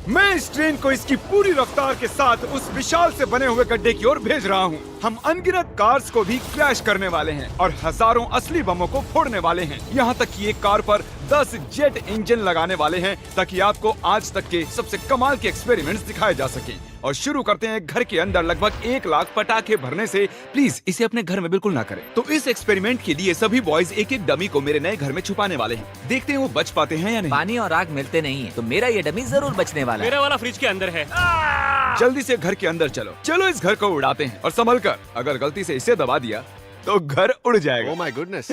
मैं इस ट्रेन को इसकी पूरी रफ्तार के साथ उस विशाल से बने हुए गड्ढे की ओर भेज रहा हूँ। हम अनगिनत कार्स को भी क्रैश करने वाले हैं और हजारों असली बमों को फोड़ने वाले हैं। यहाँ तक कि एक कार पर 10 जेट इंजन लगाने वाले हैं ताकि आपको आज तक के सबसे कमाल के एक्सपेरिमेंट्स दिखाए जा सके। और शुरू करते हैं घर के अंदर लगभग 1 लाख पटाखे भरने से। प्लीज इसे अपने घर में बिल्कुल ना करें। तो इस एक्सपेरिमेंट के लिए सभी बॉयज एक एक डमी को मेरे नए घर में छुपाने वाले हैं। देखते हैं वो बच पाते हैं या नहीं। पानी और आग मिलते नहीं है, तो मेरा ये डमी जरूर बचने वाला है। मेरा वाला फ्रिज के अंदर है। जल्दी से घर के अंदर चलो। चलो इस घर को उड़ाते हैं और संभल कर, अगर गलती से इसे दबा दिया तो घर उड़ जाएगा। Oh my goodness.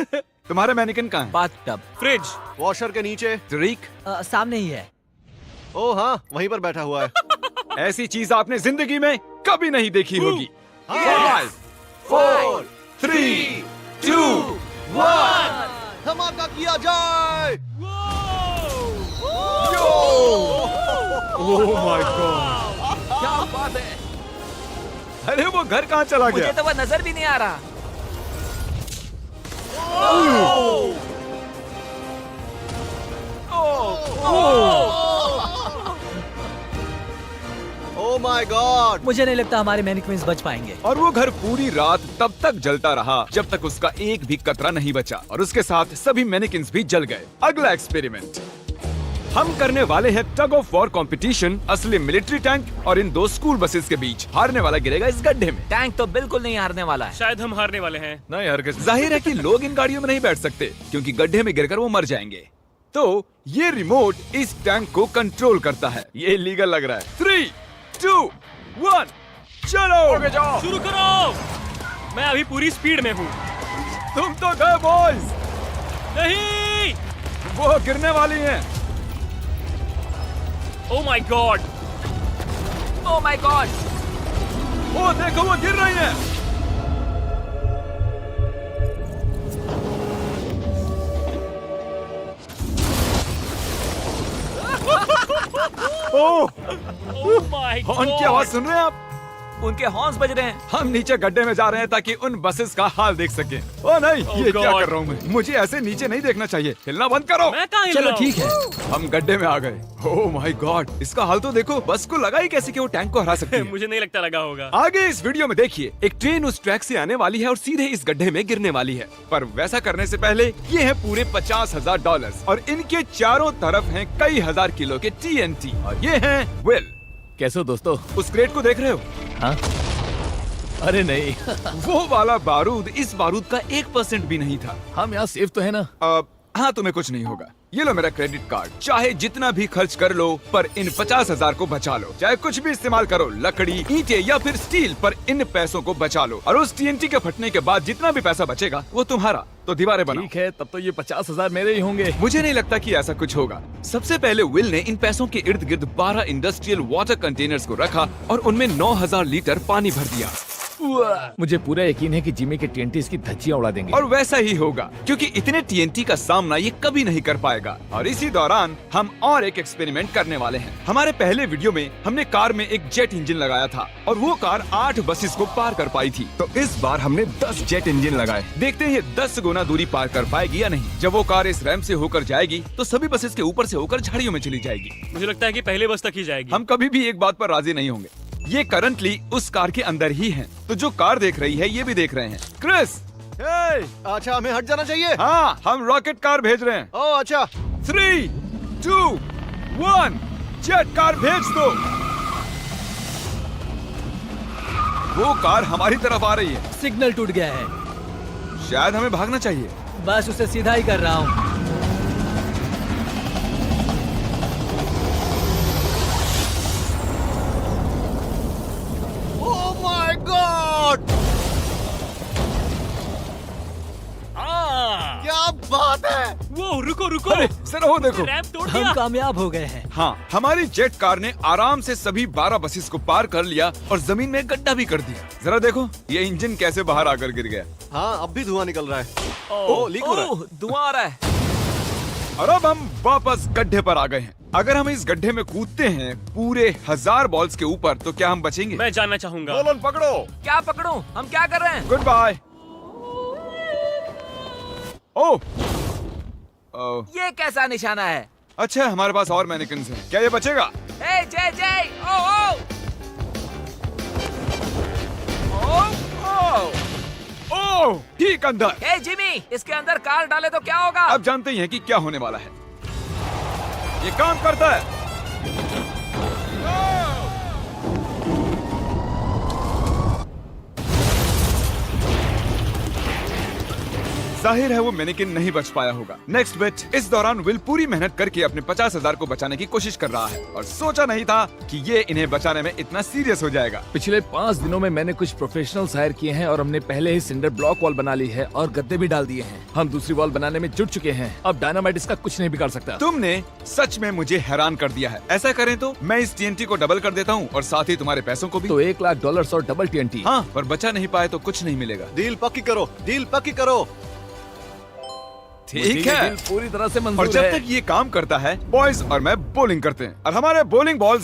तुम्हारा मैनिकन कहाँ है? बाथटब। फ्रिज। वॉशर के नीचे। तरीक, सामने ही है। ओह हाँ, वहीं पर बैठा हुआ है। ऐसी चीज आपने जिंदगी में कभी नहीं देखी होगी। 5, 4, 3, 2, 1। धमाका किया जाए। ओह माय गॉड, क्या बात है। अरे वो घर कहाँ चला मुझे गया? तो वह नजर भी नहीं आ रहा। Oh my God. मुझे नहीं लगता हमारे मैनिक्विन्स बच पाएंगे। और वो घर पूरी रात तब तक जलता रहा जब तक उसका एक भी कतरा नहीं बचा, और उसके साथ सभी मैनिकिन्स भी जल गए। अगला एक्सपेरिमेंट हम करने वाले हैं टग ऑफ वॉर कंपटीशन असली मिलिट्री टैंक और इन 2 स्कूल बसेस के बीच। हारने वाला गिरेगा इस गड्ढे में। टैंक तो बिल्कुल नहीं हारने वाला है। शायद हम हारने वाले हैं। नहीं हरगिज़। जाहिर है कि लोग इन गाड़ियों में नहीं बैठ सकते क्योंकि गड्ढे में गिरकर वो मर जाएंगे। तो ये रिमोट इस टैंक को कंट्रोल करता है। ये इलीगल लग रहा है। 3, 2, 1 चलो। जाओ। शुरू करो। मैं अभी पूरी स्पीड में हूँ। तुम तो गए बॉयज। नहीं। वो गिरने वाली हैं। Oh my God. Oh my God. वो देखो वो गिर रही हैं। ओह, ओह माय गॉड। हॉर्न की आवाज सुन रहे हैं आप? उनके हॉर्न्स बज रहे हैं। हम नीचे गड्ढे में जा रहे हैं ताकि उन बसेस का हाल देख सके। ओ नहीं, ये क्या God. कर रहा हूँ मैं? मुझे ऐसे नीचे नहीं देखना चाहिए। हिलना बंद करो। मैं कहाँ हिल चलो रहा हूँ? ठीक है। हम गड्ढे में आ गए। ओह माय गॉड, इसका हाल तो देखो। बस को लगा ही कैसे कि वो टैंक को हरा सकती है। मुझे नहीं लगता लगा होगा। आगे इस वीडियो में देखिए, एक ट्रेन उस ट्रैक से आने वाली है और सीधे इस गड्ढे में गिरने वाली है। पर वैसा करने से पहले ये है पूरे $50,000 और इनके चारों तरफ हैं कई हजार किलो के TNT। और ये हैं विल। कैसे हो दोस्तों? उस क्रेट को देख रहे हो? हाँ? अरे नहीं। वो वाला बारूद इस बारूद का 1% भी नहीं था। हम यहाँ सेफ तो है ना? हाँ, तुम्हें कुछ नहीं होगा। ये लो मेरा क्रेडिट कार्ड। चाहे जितना भी खर्च कर लो पर इन 50,000 को बचा लो। चाहे कुछ भी इस्तेमाल करो, लकड़ी, ईंटें या फिर स्टील, पर इन पैसों को बचा लो। और उस TNT के फटने के बाद जितना भी पैसा बचेगा वो तुम्हारा। तो दीवारें बनाओ। ठीक है, तब तो ये 50,000 मेरे ही होंगे। मुझे नहीं लगता कि ऐसा कुछ होगा। सबसे पहले विल ने इन पैसों के इर्द गिर्द 12 इंडस्ट्रियल वाटर कंटेनर्स को रखा और उनमें 9,000 लीटर पानी भर दिया। मुझे पूरा यकीन है कि जिमी के TNT इसकी धज्जियां उड़ा देंगे। और वैसा ही होगा क्योंकि इतने TNT का सामना ये कभी नहीं कर पाएगा। और इसी दौरान हम और एक एक्सपेरिमेंट करने वाले हैं। हमारे पहले वीडियो में हमने कार में एक जेट इंजन लगाया था और वो कार 8 बसेस को पार कर पाई थी। तो इस बार हमने 10 जेट इंजन लगाए। देखते हैं ये 10 गुना दूरी पार कर पाएगी या नहीं। जब वो कार इस रैंप से होकर जाएगी तो सभी बसेस के ऊपर से होकर झाड़ियों में चली जाएगी। मुझे लगता है कि पहले बस तक ही जाएगी। हम कभी भी एक बात पर राजी नहीं होंगे। ये करंटली उस कार के अंदर ही हैं। तो जो कार देख रही है ये भी देख रहे हैं। क्रिस, अच्छा, हमें हट जाना चाहिए। हाँ, हम रॉकेट कार भेज रहे हैं। ओह अच्छा। 3, 2, 1 जेट कार भेज दो। वो कार हमारी तरफ आ रही है। सिग्नल टूट गया है। शायद हमें भागना चाहिए। बस उसे सीधा ही कर रहा हूँ। Oh my God. क्या बात है। वो रुको रुको। अरे सर, वो देखो। रैंप तोड़ हम दिया। कामयाब हो गए हैं। हाँ, हमारी जेट कार ने आराम से सभी 12 बसेस को पार कर लिया और जमीन में गड्ढा भी कर दिया। जरा देखो ये इंजन कैसे बाहर आकर गिर गया। हाँ, अब भी धुआं निकल रहा है। ओह, लीक हो रहा है। ओह, धुआं आ रहा है। और अब हम वापस गड्ढे पर आ गए हैं। अगर हम इस गड्ढे में कूदते हैं पूरे 1000 बॉल्स के ऊपर तो क्या हम बचेंगे? मैं जानना चाहूंगा। नोलन पकड़ो। क्या पकड़ूं? हम क्या कर रहे हैं? Good bye. ओह, ये कैसा निशाना है? अच्छा, हमारे पास और मैनिकन्स हैं। क्या ये बचेगा? ए जय जय ओ ओह, ठीक अंदर। ए जिमी, इसके अंदर कार डाले तो क्या होगा? अब जानते ही हैं कि क्या होने वाला है। ये काम करता है। जाहिर है वो मैनेकिन नहीं बच पाया होगा। नेक्स्ट बेट। इस दौरान विल पूरी मेहनत करके अपने 50,000 को बचाने की कोशिश कर रहा है और सोचा नहीं था कि ये इन्हें बचाने में इतना सीरियस हो जाएगा। पिछले 5 दिनों में मैंने कुछ प्रोफेशनल्स हायर किए हैं और हमने पहले ही सिंडर ब्लॉक वॉल बना ली है और गद्दे भी डाल दिए हैं। हम दूसरी वॉल बनाने में जुट चुके हैं। अब डायनामाइट इसका कुछ नहीं बिगाड़ सकता। तुमने सच में मुझे हैरान कर दिया है। ऐसा करें तो मैं इस TNT को डबल कर देता हूँ और साथ ही तुम्हारे पैसों को भी। तो $1,00,000 और डबल TNT। हाँ, पर बचा नहीं पाए तो कुछ नहीं मिलेगा। डील पक्की करो, डील पक्की करो। ठीक है, डील पूरी तरह से और मंजूर जब है। तक ये काम करता है, बॉयज और मैं बॉलिंग करते हैं और हमारे बॉलिंग बॉल्स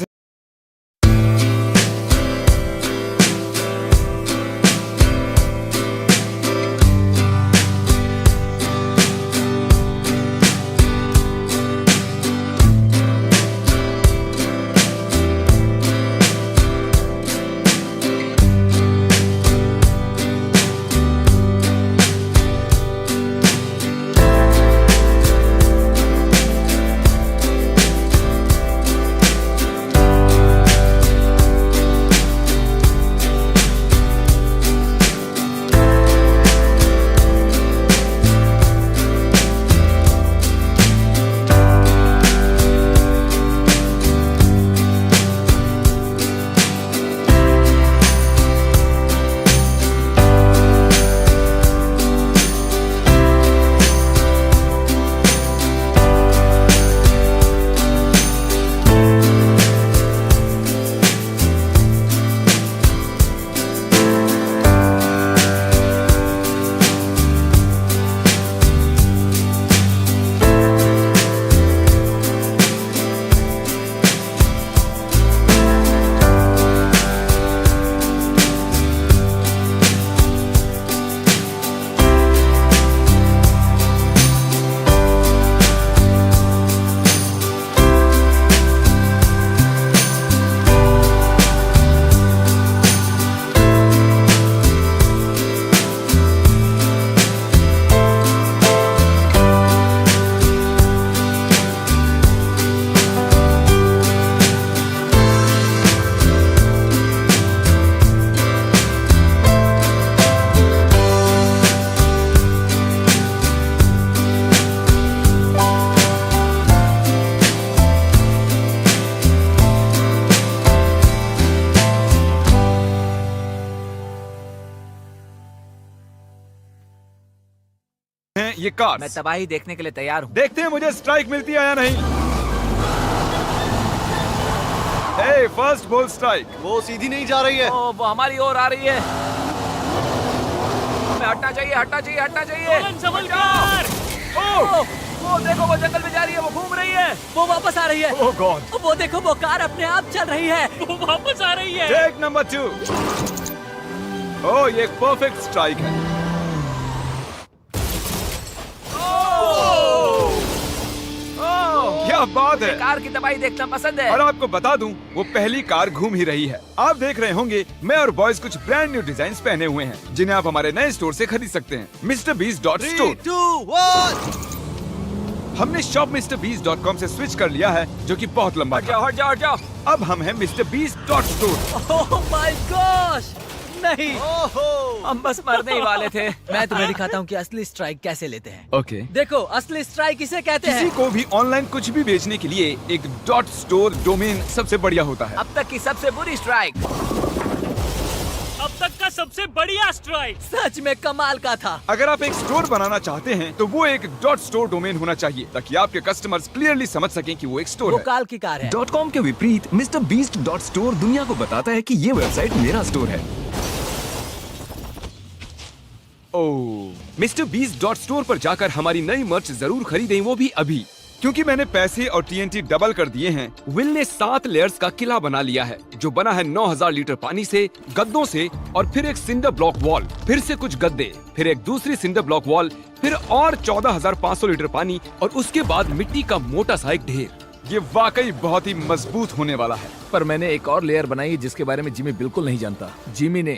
हैं ये कार्स। मैं तबाही देखने के लिए तैयार हूँ। देखते हैं मुझे स्ट्राइक मिलती है या नहीं। ए, फर्स्ट बॉल स्ट्राइक। वो सीधी नहीं जा रही है। ओ, वो हमारी ओर आ रही है। हमें हटना चाहिए, हटना चाहिए, हटना चाहिए। संभल कर। ओ, वो देखो, वो जंगल में जा रही है, वो घूम रही है। वो वापस आ रही है। ओह गॉड। वो देखो, वो कार अपने आप चल रही है। वो वापस आ रही है। Take number 2। ओह, ये एक परफेक्ट स्ट्राइक है। क्या बात है। कार की तबाही देखना पसंद है। और आपको बता दूं, वो पहली कार घूम ही रही है। आप देख रहे होंगे मैं और बॉयज कुछ ब्रांड न्यू डिजाइन पहने हुए हैं जिन्हें आप हमारे नए स्टोर से खरीद सकते हैं, MrBeast.store। 3, 2, 1। हमने shopMrBeast.com से स्विच कर लिया है, जो कि बहुत लंबा हट जाओ, था। हट जाओ, हट जाओ। अब हम हैं MrBeast.store। ओह माय गॉश, नहीं, ओहो। हम बस मरने ही वाले थे। मैं तुम्हें दिखाता हूँ कि असली स्ट्राइक कैसे लेते हैं। ओके। देखो, असली स्ट्राइक इसे कहते किसी हैं। को भी ऑनलाइन कुछ भी बेचने के लिए एक .store डोमेन सबसे बढ़िया होता है। अब तक की सबसे बुरी स्ट्राइक। अब तक का सबसे बढ़िया स्ट्राइक। सच में कमाल का था। अगर आप एक स्टोर बनाना चाहते हैं तो वो एक .store डोमेन होना चाहिए ताकि आपके कस्टमर्स क्लियरली समझ सकें कि वो एक स्टोर वो है। काल की कार है। .com के विपरीत MrBeast.store दुनिया को बताता है कि ये वेबसाइट मेरा स्टोर है। ओह, MrBeast.store पर जाकर हमारी नई मर्च जरूर खरीदें, वो भी अभी, क्योंकि मैंने पैसे और TNT डबल कर दिए हैं। विल ने 7 लेयर्स का किला बना लिया है, जो बना है 9000 लीटर पानी से, गद्दों से, और फिर एक सिंडर ब्लॉक वॉल, फिर से कुछ गद्दे, फिर एक दूसरी सिंडर ब्लॉक वॉल, फिर और 14500 लीटर पानी, और उसके बाद मिट्टी का मोटा सा एक ढेर। ये वाकई बहुत ही मजबूत होने वाला है। पर मैंने एक और लेयर बनाई है जिसके बारे में जिमी बिल्कुल नहीं जानता। जिमी ने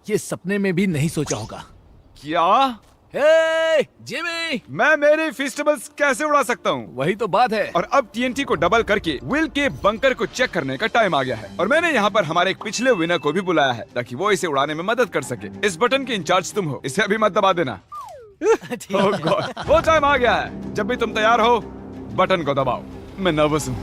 ये सपने में भी नहीं सोचा होगा। क्या? हे जिमी, मैं मेरे फेस्टिवल्स कैसे उड़ा सकता हूँ? वही तो बात है। और अब टीएनटी को डबल करके विल के बंकर को चेक करने का टाइम आ गया है। और मैंने यहाँ पर हमारे एक पिछले विनर को भी बुलाया है ताकि वो इसे उड़ाने में मदद कर सके। इस बटन के इंचार्ज तुम हो, इसे अभी मत दबा देना। Oh God, वो टाइम आ गया है। जब भी तुम तैयार हो बटन को दबाओ। मैं नर्वस हूँ।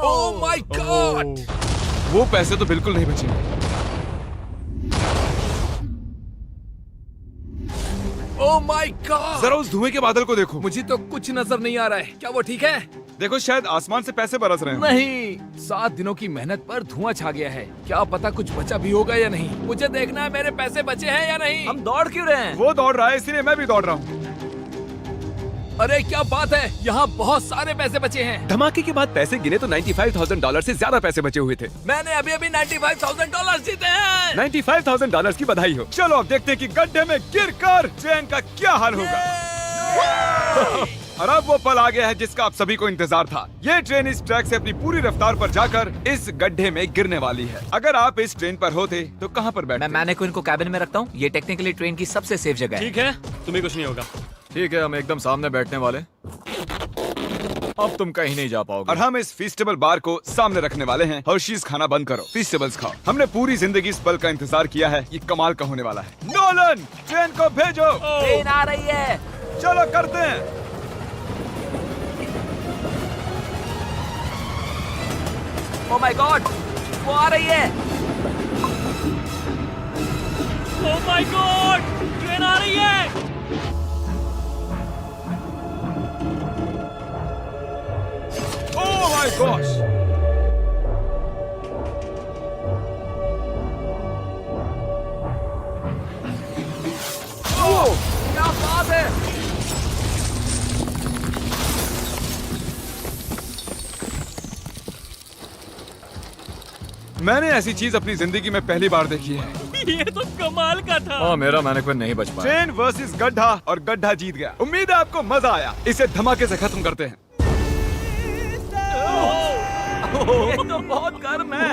Oh my God! वो पैसे तो बिल्कुल नहीं बचेंगे। Oh my God! जरा उस धुएं के बादल को देखो। मुझे तो कुछ नजर नहीं आ रहा है। क्या वो ठीक है? देखो शायद आसमान से पैसे बरस रहे हैं। नहीं, 7 दिनों की मेहनत पर धुआं छा गया है। क्या पता कुछ बचा भी होगा या नहीं। मुझे देखना है मेरे पैसे बचे हैं या नहीं। हम दौड़ क्यों रहे हैं? वो दौड़ रहा है इसीलिए मैं भी दौड़ रहा हूँ। अरे क्या बात है, यहाँ बहुत सारे पैसे बचे हैं। धमाके के बाद पैसे गिने तो $95,000 से ज्यादा पैसे बचे हुए थे। मैंने अभी अभी $95,000 जीते हैं। $95,000 की बधाई हो। चलो अब देखते हैं कि गड्ढे में गिरकर ट्रेन का क्या हाल होगा। और अब वो पल आ गया है जिसका आप सभी को इंतजार था। ये ट्रेन इस ट्रैक से अपनी पूरी रफ्तार पर जाकर इस गड्ढे में गिरने वाली है। अगर आप इस ट्रेन पर होते तो कहाँ पर बैठते? मैं मैनेक्विन को कैबिन में रखता हूँ। ये टेक्निकली ट्रेन की सबसे सेफ जगह है। ठीक है, तुम्हें कुछ नहीं होगा। ठीक है, हम एकदम सामने बैठने वाले। अब तुम कहीं नहीं जा पाओगे। और हम इस फेस्टिवल बार को सामने रखने वाले हैं। हर्शीज खाना बंद करो, फेस्टिवल्स खाओ। हमने पूरी जिंदगी इस पल का इंतजार किया है। ये कमाल का होने वाला है। नोलन, ट्रेन को भेजो। ट्रेन आ रही है। चलो करते हैं। ओह माय गॉड, वो आ रही है। ओह माय गॉड, ट्रेन आ रही है। Oh my gosh! क्या बात है? मैंने ऐसी चीज अपनी जिंदगी में पहली बार देखी है। ये तो कमाल का था। हाँ, मेरा मैनेक्विन नहीं बच पाया। ट्रेन वर्सेस गड्ढा और गड्ढा जीत गया। उम्मीद है आपको मजा आया। इसे धमाके से खत्म करते हैं। ये तो बहुत गर्म है।